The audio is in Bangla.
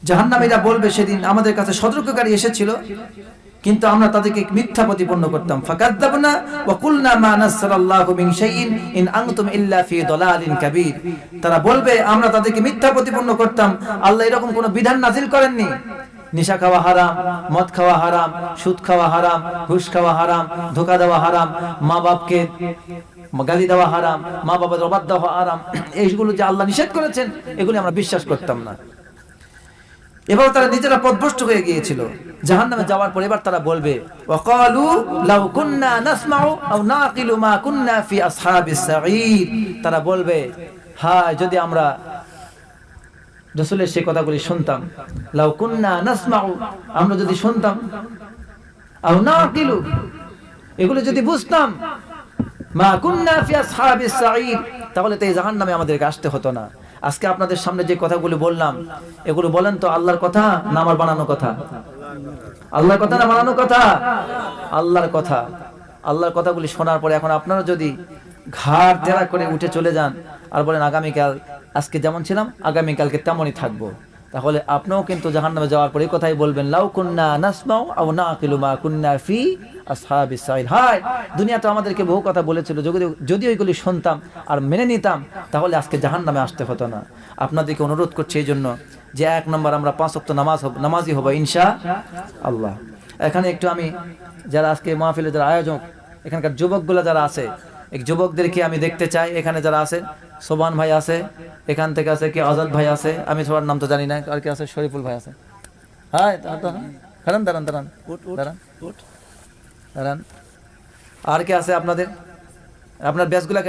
জাহান্নামীরা বলবে সেদিন আমাদের কাছে সতর্ককারী এসেছিল কিন্তু আমরা তাদেরকে মিথ্যা প্রতিপন্ন করতাম। ফাকাযযাবনা ওয়া কুলনা মা নাযালাল্লাহু মিন শাইইন ইন আনতুম ইল্লা ফি দালালিন কাবীর। তারা বলবে আমরা তাদেরকে মিথ্যা প্রতিপন্ন করতাম, আল্লাহ এরকম কোনো বিধান নাযিল করেননি। নেশা খাওয়া হারাম, মদ খাওয়া হারাম, সুদ খাওয়া হারাম, ঘুষ খাওয়া হারাম, ধোঁকা দেওয়া হারাম, মা বাপকে গালি দেওয়া হারাম, মা বাবার অবাধ্য দেওয়া হারাম, এইগুলো যে আল্লাহ নিষেধ করেছেন এগুলো আমরা বিশ্বাস করতাম না। এবার তারা নিজেরা পথভ্রষ্ট হয়ে গিয়েছিল। জাহান্নামে যাওয়ার পর এবার তারা বলবে ওয়াকালু লাউ কুননা নাসমাউ আও নাকিলু মা কুননা ফি আসহাবিস সাঈর। তারা বলবে হায় যদি আমরা রাসূলের সেই কথাগুলি শুনতাম, লাউ কুননা নাসমাউ আমরা যদি শুনতাম, আও নাকিলু এগুলো যদি বুঝতাম, মা কুননা ফি আসহাবিস সাঈর তাহলে তো এই জাহান্নামে আমাদেরকে আসতে হতো না। আজকে আপনাদের সামনে যে কথাগুলো বললাম এগুলো বলেন তো আল্লাহর কথা না আমার বানানো কথা? আল্লাহর কথা না বানানো কথা? আল্লাহর কথা। আল্লাহর কথাগুলি শোনার পরে এখন আপনারা যদি ঘাড় তেরা করে উঠে চলে যান আর বলেন আগামীকাল আজকে যেমন ছিলাম আগামীকালকে তেমনই থাকবো, তাহলে আপনিও কিন্তু জাহান্নামে যাওয়ার পরে কথাই বলবেন লাউ কুননা নাসমাউ আও নাকিলু মা কুননা ফি আসহাবিস সাঈর। হায় দুনিয়া তো আমাদেরকে বহু কথা বলেছিল, যদি ওইগুলি শুনতাম আর মেনে নিতাম তাহলে আজকে জাহান্নামে আসতে হতো না। আপনাদেরকে অনুরোধ করছি এই জন্য যে 1 নম্বর আমরা 5 ওয়াক্ত নামাজি হব ইনশাআল্লাহ। এখানে একটু আমি যারা আজকে মাহফিলের যারা আয়োজক এখানকার যুবকগুলো যারা আছে এক যুবকদেরকে আমি দেখতে চাই। এখানে যারা আছে সোবান ভাই আছে, এখান থেকে আছে কি আজাদ ভাই আছে, আমি সবার নাম তো জানি না, আর কি আছে শরীফুল ভাই আছে। হ্যাঁ দাঁড়ান দাঁড়ান দাঁড়ান দাঁড়ান দাঁড়ান। আর কে আছে আপনাদের? আপনার ব্যাচগুলা